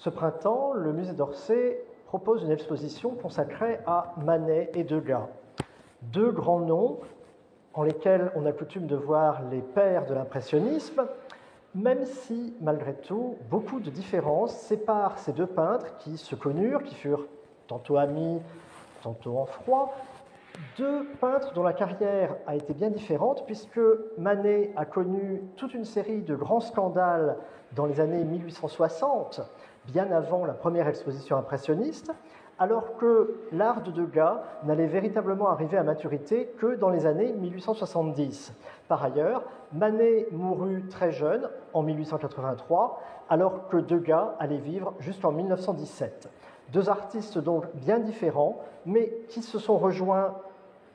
Ce printemps, le musée d'Orsay propose une exposition consacrée à Manet et Degas. Deux grands noms en lesquels on a coutume de voir les pères de l'impressionnisme, même si, malgré tout, beaucoup de différences séparent ces deux peintres qui se connurent, qui furent tantôt amis, tantôt en froid, deux peintres dont la carrière a été bien différente, puisque Manet a connu toute une série de grands scandales dans les années 1860, bien avant la première exposition impressionniste, alors que l'art de Degas n'allait véritablement arriver à maturité que dans les années 1870. Par ailleurs, Manet mourut très jeune, en 1883, alors que Degas allait vivre jusqu'en 1917. Deux artistes donc bien différents, mais qui se sont rejoints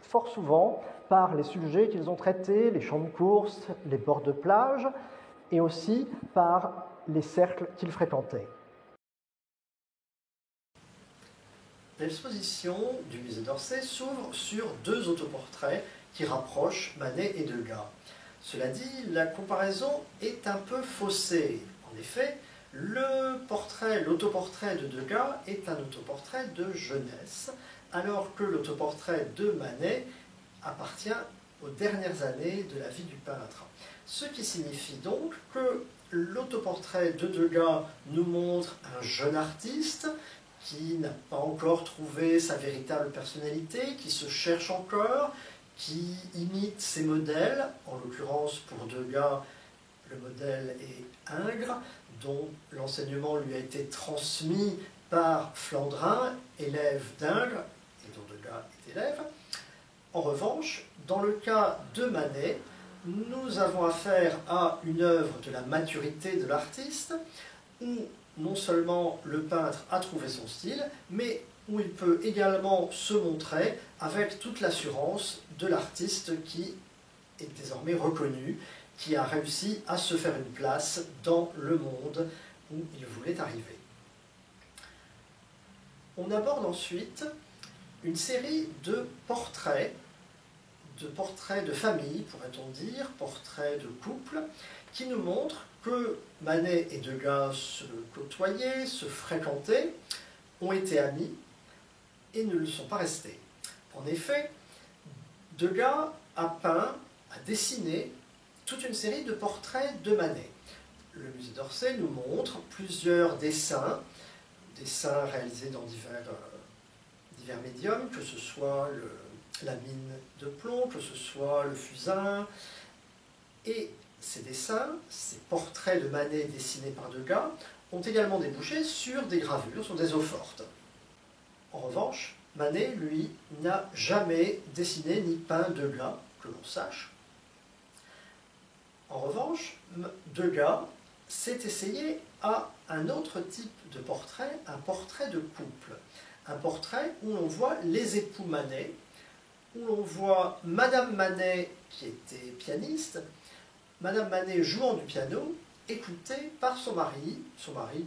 fort souvent par les sujets qu'ils ont traités, les champs de course, les bords de plage, et aussi par les cercles qu'ils fréquentaient. L'exposition du musée d'Orsay s'ouvre sur deux autoportraits qui rapprochent Manet et Degas. Cela dit, la comparaison est un peu faussée. En effet, l'autoportrait de Degas est un autoportrait de jeunesse, alors que l'autoportrait de Manet appartient aux dernières années de la vie du peintre. Ce qui signifie donc que l'autoportrait de Degas nous montre un jeune artiste qui n'a pas encore trouvé sa véritable personnalité, qui se cherche encore, qui imite ses modèles. En l'occurrence, pour Degas, le modèle est Ingres, dont l'enseignement lui a été transmis par Flandrin, élève d'Ingres, et dont Degas est élève. En revanche, dans le cas de Manet, nous avons affaire à une œuvre de la maturité de l'artiste, où non seulement le peintre a trouvé son style, mais où il peut également se montrer avec toute l'assurance de l'artiste qui est désormais reconnu, qui a réussi à se faire une place dans le monde où il voulait arriver. On aborde ensuite une série de portraits de famille, pourrait-on dire, portraits de couple, qui nous montrent que Manet et Degas se côtoyaient, se fréquentaient, ont été amis et ne le sont pas restés. En effet, Degas a peint, a dessiné toute une série de portraits de Manet. Le musée d'Orsay nous montre plusieurs dessins réalisés dans divers médiums, que ce soit la mine de plomb, que ce soit le fusain. Et ces dessins, ces portraits de Manet dessinés par Degas, ont également débouché sur des gravures, sur des eaux-fortes. En revanche, Manet, lui, n'a jamais dessiné ni peint Degas, que l'on sache. En revanche, Degas s'est essayé à un autre type de portrait, un portrait de couple. Un portrait où l'on voit les époux Manet, où l'on voit Madame Manet, qui était pianiste, Madame Manet jouant du piano, écoutée par son mari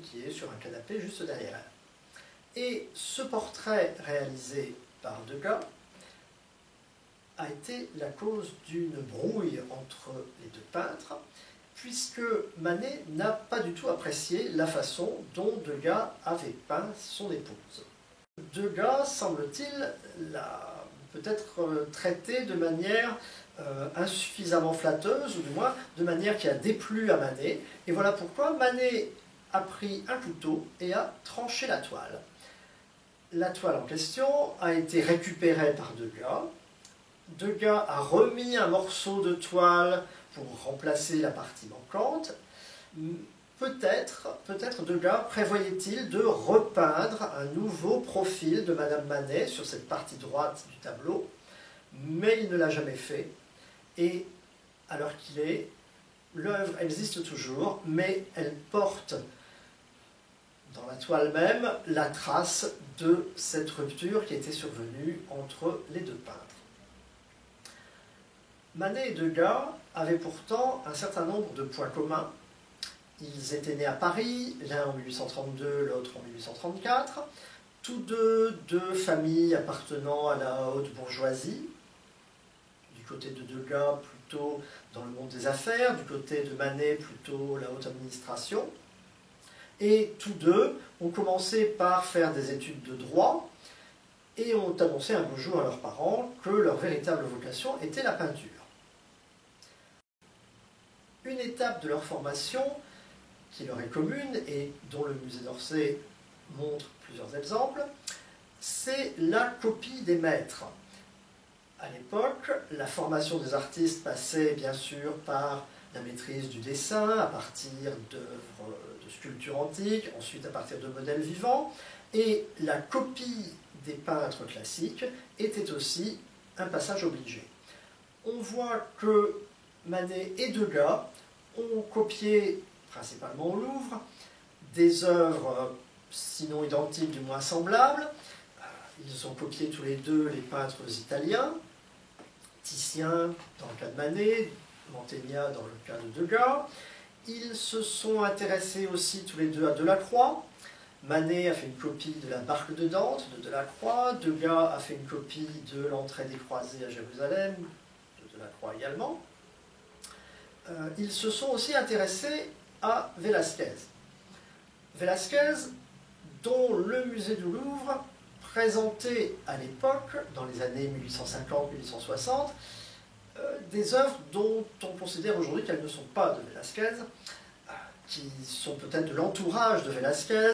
qui est sur un canapé juste derrière elle. Et ce portrait réalisé par Degas a été la cause d'une brouille entre les deux peintres, puisque Manet n'a pas du tout apprécié la façon dont Degas avait peint son épouse. Degas, semble-t-il, l'a peut-être traité de manière insuffisamment flatteuse, ou du moins de manière qui a déplu à Manet, et voilà pourquoi Manet a pris un couteau et a tranché la toile. La toile en question a été récupérée par Degas. Degas a remis un morceau de toile pour remplacer la partie manquante. Peut-être Degas prévoyait-il de repeindre un nouveau profil de Madame Manet sur cette partie droite du tableau, mais il ne l'a jamais fait. Et à l'heure qu'il est, l'œuvre existe toujours, mais elle porte dans la toile même la trace de cette rupture qui était survenue entre les deux peintres. Manet et Degas avaient pourtant un certain nombre de points communs. Ils étaient nés à Paris, l'un en 1832, l'autre en 1834, tous deux familles appartenant à la haute bourgeoisie, du côté de Degas plutôt dans le monde des affaires, du côté de Manet plutôt la haute administration. Et tous deux ont commencé par faire des études de droit et ont annoncé un beau jour à leurs parents que leur véritable vocation était la peinture. Une étape de leur formation qui leur est commune et dont le musée d'Orsay montre plusieurs exemples, c'est la copie des maîtres. À l'époque, la formation des artistes passait bien sûr par la maîtrise du dessin à partir d'œuvres de sculpture antique, ensuite à partir de modèles vivants, et la copie des peintres classiques était aussi un passage obligé. On voit que Manet et Degas ont copié, principalement au Louvre, des œuvres sinon identiques, du moins semblables. Ils ont copié tous les deux les peintres italiens, Titien dans le cas de Manet, Mantegna dans le cas de Degas. Ils se sont intéressés aussi tous les deux à Delacroix. Manet a fait une copie de la Barque de Dante de Delacroix, Degas a fait une copie de l'entrée des croisés à Jérusalem, de Delacroix également. Ils se sont aussi intéressés à Velázquez. Velázquez, dont le musée du Louvre présentait à l'époque, dans les années 1850-1860, des œuvres dont on considère aujourd'hui qu'elles ne sont pas de Velázquez, qui sont peut-être de l'entourage de Velázquez,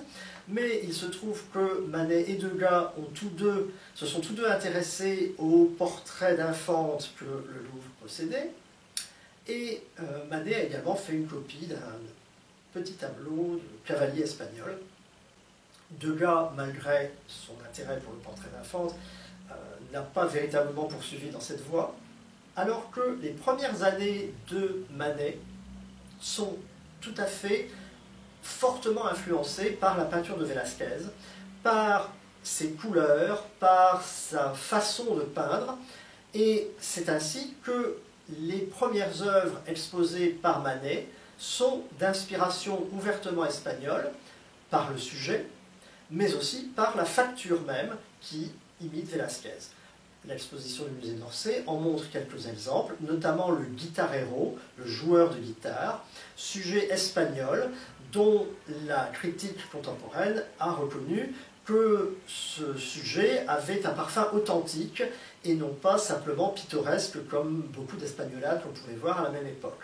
mais il se trouve que Manet et Degas se sont tous deux intéressés aux portraits d'infantes que le Louvre possédait, et Manet a également fait une copie d'un petit tableau de cavalier espagnol. Degas, malgré son intérêt pour le portrait d'infante, n'a pas véritablement poursuivi dans cette voie, alors que les premières années de Manet sont tout à fait fortement influencées par la peinture de Velázquez, par ses couleurs, par sa façon de peindre, et c'est ainsi que les premières œuvres exposées par Manet sont d'inspiration ouvertement espagnole, par le sujet, mais aussi par la facture même qui imite Velázquez. L'exposition du musée d'Orsay en montre quelques exemples, notamment le guitarrero, le joueur de guitare, sujet espagnol dont la critique contemporaine a reconnu que ce sujet avait un parfum authentique et non pas simplement pittoresque comme beaucoup d'espagnolades qu'on pouvait voir à la même époque.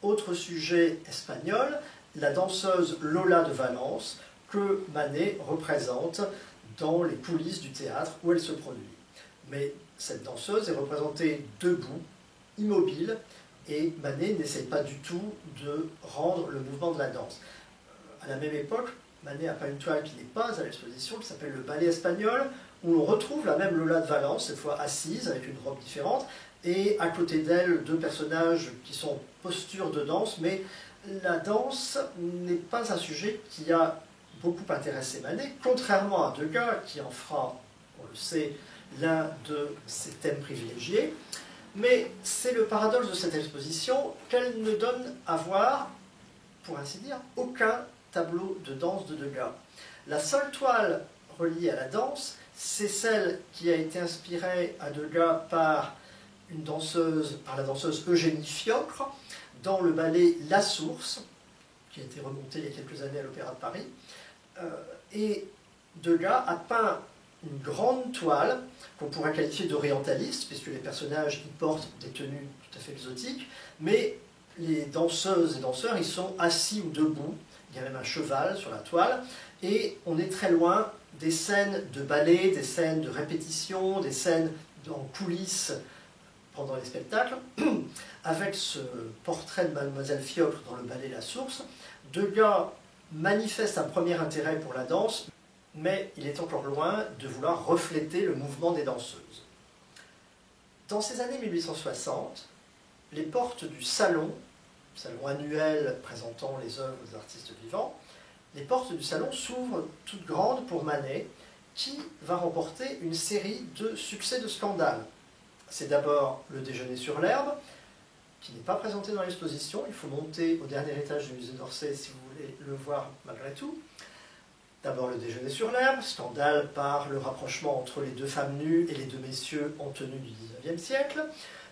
Autre sujet espagnol, la danseuse Lola de Valence, que Manet représente dans les coulisses du théâtre où elle se produit. Mais cette danseuse est représentée debout, immobile, et Manet n'essaye pas du tout de rendre le mouvement de la danse. À la même époque, Manet a peint une toile qui n'est pas à l'exposition, qui s'appelle le ballet espagnol, où on retrouve la même Lola de Valence, cette fois assise, avec une robe différente, et à côté d'elle, deux personnages qui sont en posture de danse, mais la danse n'est pas un sujet qui a beaucoup intéressé Manet, contrairement à Degas, qui en fera, on le sait, l'un de ses thèmes privilégiés. Mais c'est le paradoxe de cette exposition qu'elle ne donne à voir, pour ainsi dire, aucun tableau de danse de Degas. La seule toile reliée à la danse, c'est celle qui a été inspirée à Degas par la danseuse Eugénie Fiocre, dans le ballet La Source, qui a été remonté il y a quelques années à l'Opéra de Paris. Et Degas a peint une grande toile qu'on pourrait qualifier d'orientaliste, puisque les personnages y portent des tenues tout à fait exotiques, mais les danseuses et danseurs y sont assis ou debout, il y a même un cheval sur la toile, et on est très loin des scènes de ballet, des scènes de répétition, des scènes en coulisses pendant les spectacles. Avec ce portrait de Mademoiselle Fiocre dans le ballet La Source, Degas manifeste un premier intérêt pour la danse, mais il est encore loin de vouloir refléter le mouvement des danseuses. Dans ces années 1860, les portes du salon annuel présentant les œuvres des artistes vivants, les portes du salon s'ouvrent toutes grandes pour Manet, qui va remporter une série de succès de scandale. C'est d'abord le déjeuner sur l'herbe, qui n'est pas présenté dans l'exposition, il faut monter au dernier étage du musée d'Orsay si vous voulez le voir malgré tout. D'abord le déjeuner sur l'herbe, scandale par le rapprochement entre les deux femmes nues et les deux messieurs en tenue du XIXe siècle.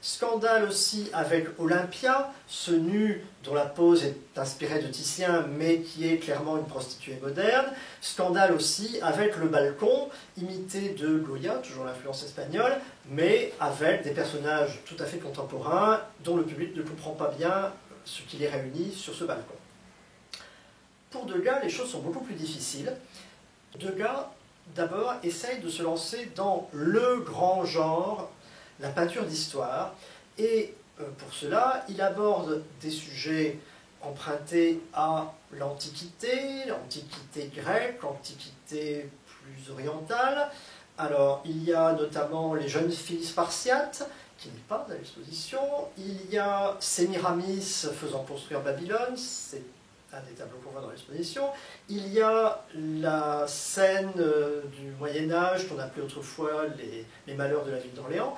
Scandale aussi avec Olympia, ce nu dont la pose est inspirée de Titien, mais qui est clairement une prostituée moderne. Scandale aussi avec le balcon, imité de Goya, toujours l'influence espagnole, mais avec des personnages tout à fait contemporains, dont le public ne comprend pas bien ce qui les réunit sur ce balcon. Pour Degas, les choses sont beaucoup plus difficiles. Degas, d'abord, essaye de se lancer dans le grand genre, la peinture d'histoire, et pour cela, il aborde des sujets empruntés à l'Antiquité grecque, l'Antiquité plus orientale. Alors, il y a notamment les jeunes filles spartiates, qui n'est pas à l'exposition. Il y a Sémiramis faisant construire Babylone, c'est un des tableaux qu'on voit dans l'exposition. Il y a la scène du Moyen-Âge qu'on appelait autrefois les malheurs de la ville d'Orléans.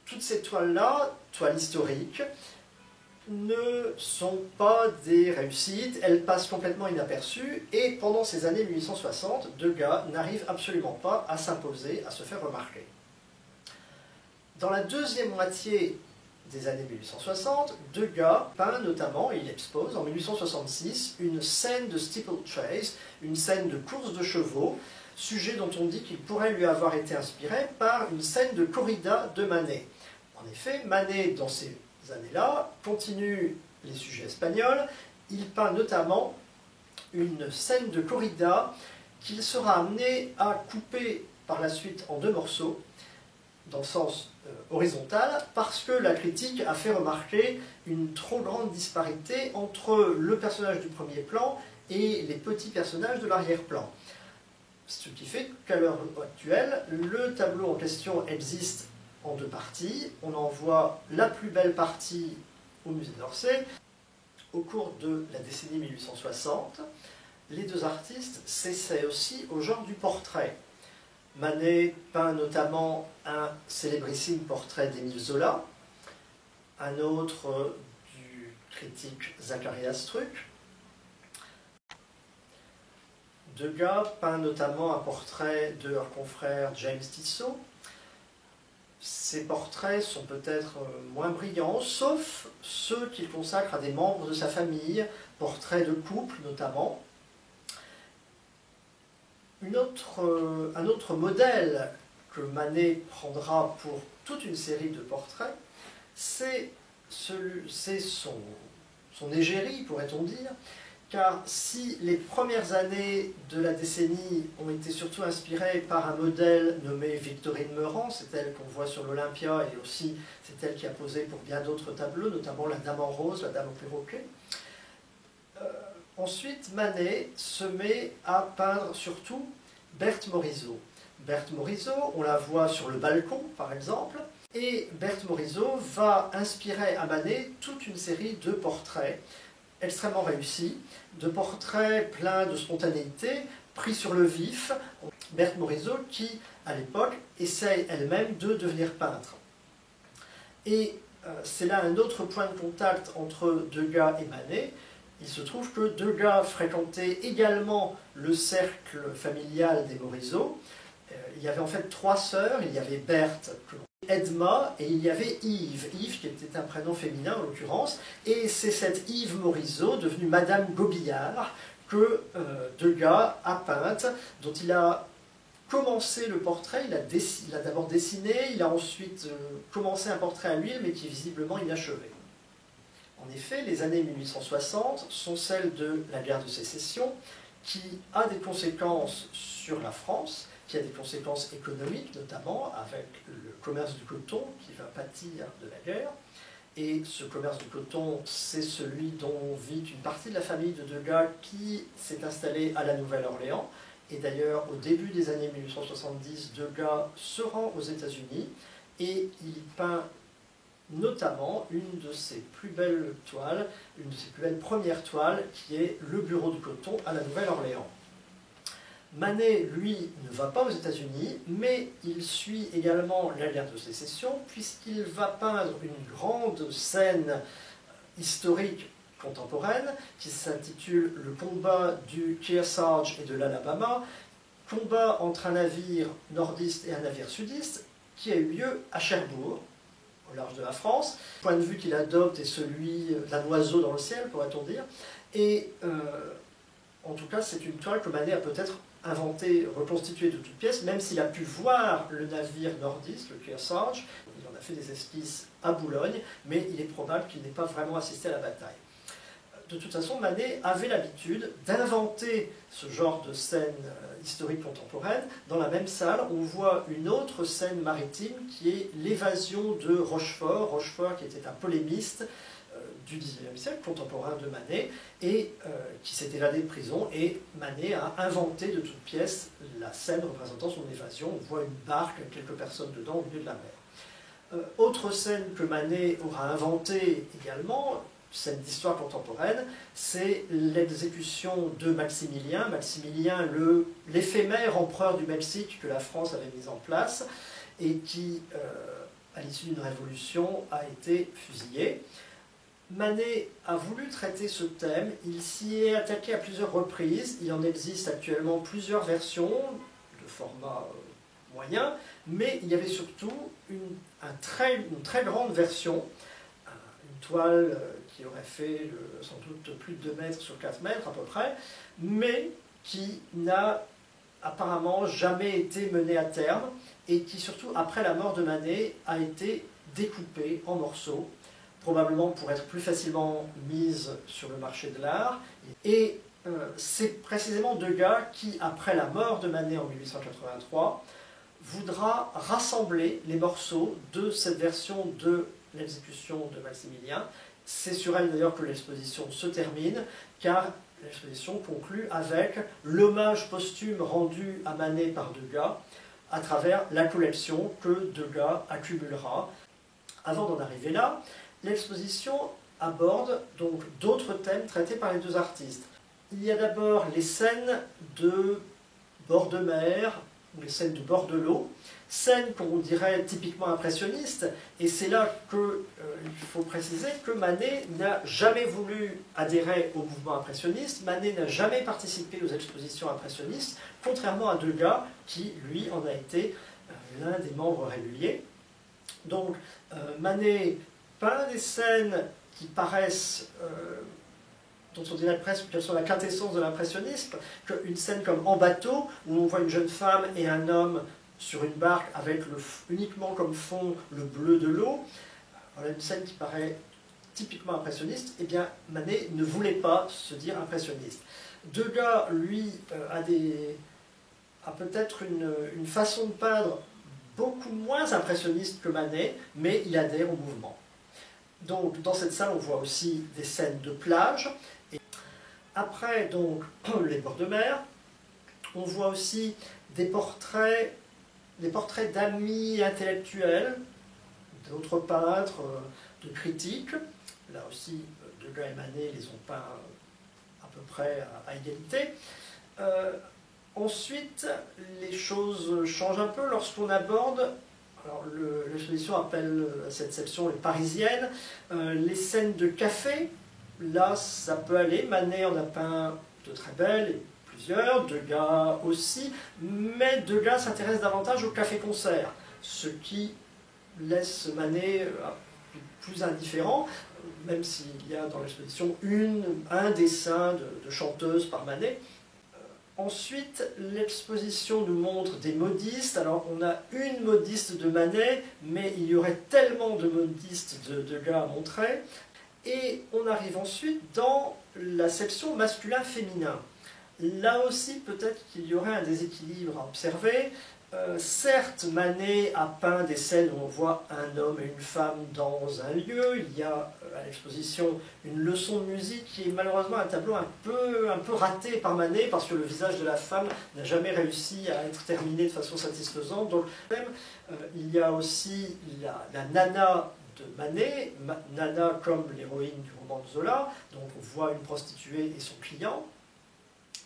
Toutes ces toiles-là, toiles historiques, ne sont pas des réussites, elles passent complètement inaperçues, et pendant ces années 1860, Degas n'arrive absolument pas à s'imposer, à se faire remarquer. Dans la deuxième moitié des années 1860, Degas peint notamment, et il expose en 1866, une scène de steeplechase, une scène de course de chevaux, sujet dont on dit qu'il pourrait lui avoir été inspiré par une scène de corrida de Manet. En effet, Manet, dans ces années-là, continue les sujets espagnols. Il peint notamment une scène de corrida qu'il sera amené à couper par la suite en deux morceaux, dans le sens horizontal, parce que la critique a fait remarquer une trop grande disparité entre le personnage du premier plan et les petits personnages de l'arrière-plan. Ce qui fait qu'à l'heure actuelle, le tableau en question existe en deux parties. On en voit la plus belle partie au musée d'Orsay. Au cours de la décennie 1860, les deux artistes s'essaient aussi au genre du portrait. Manet peint notamment un célébrissime portrait d'Émile Zola, un autre du critique Zacharias Struck. Degas peint notamment un portrait de leur confrère James Tissot. Ces portraits sont peut-être moins brillants, sauf ceux qu'il consacre à des membres de sa famille, portraits de couple notamment. Un autre modèle que Manet prendra pour toute une série de portraits, c'est son égérie, pourrait-on dire, car si les premières années de la décennie ont été surtout inspirées par un modèle nommé Victorine Meurant, c'est elle qu'on voit sur l'Olympia, et aussi c'est elle qui a posé pour bien d'autres tableaux, notamment la Dame en rose, la Dame au perroquet. Ensuite, Manet se met à peindre surtout Berthe Morisot. Berthe Morisot, on la voit sur le balcon, par exemple, et Berthe Morisot va inspirer à Manet toute une série de portraits extrêmement réussis, de portraits pleins de spontanéité, pris sur le vif. Berthe Morisot qui, à l'époque, essaye elle-même de devenir peintre. Et c'est là un autre point de contact entre Degas et Manet. Il se trouve que Degas fréquentait également le cercle familial des Morisot. Il y avait en fait trois sœurs, il y avait Berthe, Edma, et il y avait Yves. Yves qui était un prénom féminin en l'occurrence, et c'est cette Yves Morisot, devenue Madame Gobillard, que Degas a peinte, dont il a commencé le portrait, il a d'abord dessiné, il a ensuite commencé un portrait à l'huile, mais qui est visiblement inachevé. En effet, les années 1860 sont celles de la guerre de sécession, qui a des conséquences sur la France, qui a des conséquences économiques, notamment avec le commerce du coton qui va pâtir de la guerre. Et ce commerce du coton, c'est celui dont vit une partie de la famille de Degas qui s'est installée à la Nouvelle-Orléans. Et d'ailleurs, au début des années 1870, Degas se rend aux États-Unis et il peint notamment une de ses plus belles toiles, une de ses plus belles premières toiles, qui est le bureau du coton à la Nouvelle-Orléans. Manet, lui, ne va pas aux États-Unis, mais il suit également la guerre de sécession, puisqu'il va peindre une grande scène historique contemporaine, qui s'intitule « Le combat du Kearsarge et de l'Alabama », combat entre un navire nordiste et un navire sudiste, qui a eu lieu à Cherbourg, au large de la France. Le point de vue qu'il adopte est celui d'un oiseau dans le ciel, pourrait-on dire. Et en tout cas, c'est une toile que Manet a peut-être inventée, reconstituée de toutes pièces, même s'il a pu voir le navire nordiste, le Kearsarge. Il en a fait des esquisses à Boulogne, mais il est probable qu'il n'ait pas vraiment assisté à la bataille. De toute façon, Manet avait l'habitude d'inventer ce genre de scène historique contemporaine. Dans la même salle, on voit une autre scène maritime qui est l'évasion de Rochefort. Rochefort qui était un polémiste du XIXe siècle, contemporain de Manet, et qui s'est évadé de prison. Et Manet a inventé de toutes pièces la scène représentant son évasion. On voit une barque avec quelques personnes dedans au milieu de la mer. Autre scène que Manet aura inventée également, scène d'histoire contemporaine, c'est l'exécution de Maximilien. Maximilien, l'éphémère empereur du Mexique que la France avait mis en place et qui, à l'issue d'une révolution, a été fusillé. Manet a voulu traiter ce thème, il s'y est attaqué à plusieurs reprises, il en existe actuellement plusieurs versions de format moyen, mais il y avait surtout une très grande version, une toile qui aurait fait sans doute plus de 2 mètres sur 4 mètres à peu près, mais qui n'a apparemment jamais été menée à terme, et qui surtout après la mort de Manet a été découpée en morceaux, probablement pour être plus facilement mise sur le marché de l'art. Et c'est précisément Degas qui, après la mort de Manet en 1883, voudra rassembler les morceaux de cette version de l'exécution de Maximilien. C'est sur elle d'ailleurs que l'exposition se termine, car l'exposition conclut avec l'hommage posthume rendu à Manet par Degas à travers la collection que Degas accumulera. Avant d'en arriver là, l'exposition aborde donc d'autres thèmes traités par les deux artistes. Il y a d'abord les scènes de bord de mer, ou les scènes de bord de l'eau, scènes qu'on dirait typiquement impressionnistes, et c'est là qu'il faut préciser que Manet n'a jamais voulu adhérer au mouvement impressionniste, Manet n'a jamais participé aux expositions impressionnistes, contrairement à Degas, qui, lui, en a été l'un des membres réguliers. Donc, Manet peint des scènes qui paraissent, dont on dirait presque qu'elles sont la quintessence de l'impressionnisme, une scène comme En bateau, où on voit une jeune femme et un homme sur une barque avec uniquement comme fond le bleu de l'eau. Voilà une scène qui paraît typiquement impressionniste. Eh bien, Manet ne voulait pas se dire impressionniste. Degas, lui, a peut-être une façon de peindre beaucoup moins impressionniste que Manet, mais il adhère au mouvement. Donc, dans cette salle, on voit aussi des scènes de plage. Et après, donc, les bords de mer, on voit aussi des portraits d'amis intellectuels, d'autres peintres, de critiques. Là aussi, Degas et Manet les ont peints à peu près à égalité. Ensuite, les choses changent un peu lorsqu'on aborde, alors l'exposition appelle cette section les parisiennes, les scènes de café. Là, ça peut aller. Manet en a peint de très belles, et plusieurs, Degas aussi, mais Degas s'intéresse davantage au café-concert, ce qui laisse Manet plus indifférent, même s'il y a dans l'exposition un dessin de chanteuse par Manet. Ensuite, l'exposition nous montre des modistes. Alors, on a une modiste de Manet, mais il y aurait tellement de modistes de Degas à montrer. Et on arrive ensuite dans la section masculin-féminin. Là aussi, peut-être qu'il y aurait un déséquilibre à observer. Certes, Manet a peint des scènes où on voit un homme et une femme dans un lieu. Il y a à l'exposition une leçon de musique qui est malheureusement un tableau un peu raté par Manet parce que le visage de la femme n'a jamais réussi à être terminé de façon satisfaisante. Donc, il y a aussi la nana de Manet, Nana comme l'héroïne du roman de Zola, donc on voit une prostituée et son client.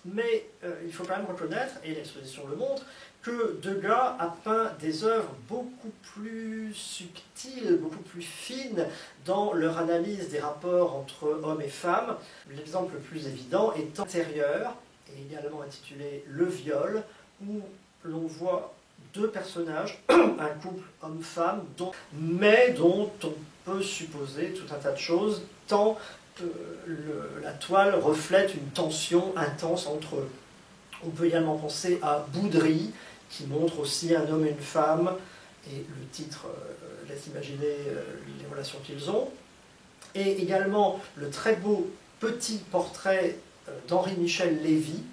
Mais il faut quand même reconnaître, et l'exposition le montre, que Degas a peint des œuvres beaucoup plus subtiles, beaucoup plus fines dans leur analyse des rapports entre hommes et femmes. L'exemple le plus évident est Intérieur, et également intitulé Le viol, où l'on voit deux personnages, un couple homme-femme, mais dont on peut supposer tout un tas de choses, tant la toile reflète une tension intense entre eux. On peut également penser à Boudry, qui montre aussi un homme et une femme, et le titre laisse imaginer les relations qu'ils ont. Et également le très beau petit portrait d'Henri-Michel Lévy,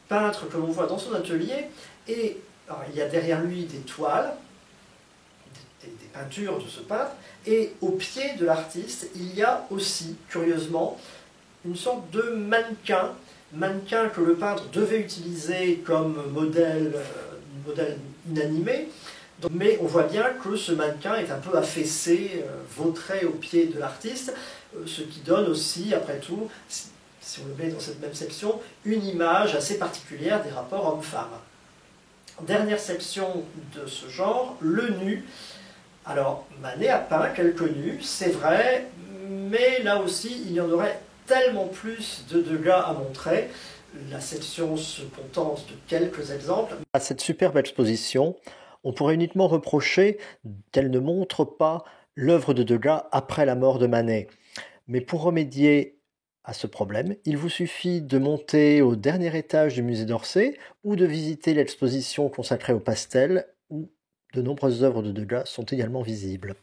peintre que l'on voit dans son atelier, et alors, il y a derrière lui des toiles, des peintures de ce peintre, et au pied de l'artiste, il y a aussi, curieusement, une sorte de mannequin que le peintre devait utiliser comme modèle inanimé, mais on voit bien que ce mannequin est un peu affaissé, vautré au pied de l'artiste, ce qui donne aussi, après tout, si on le met dans cette même section, une image assez particulière des rapports hommes-femmes. Dernière section de ce genre, le nu. Alors, Manet a peint quelques nus, c'est vrai, mais là aussi, il y en aurait tellement plus de Degas à montrer. La section se contente de quelques exemples. À cette superbe exposition, on pourrait uniquement reprocher qu'elle ne montre pas l'œuvre de Degas après la mort de Manet. Mais pour remédier à ce problème, il vous suffit de monter au dernier étage du musée d'Orsay ou de visiter l'exposition consacrée au pastel où de nombreuses œuvres de Degas sont également visibles.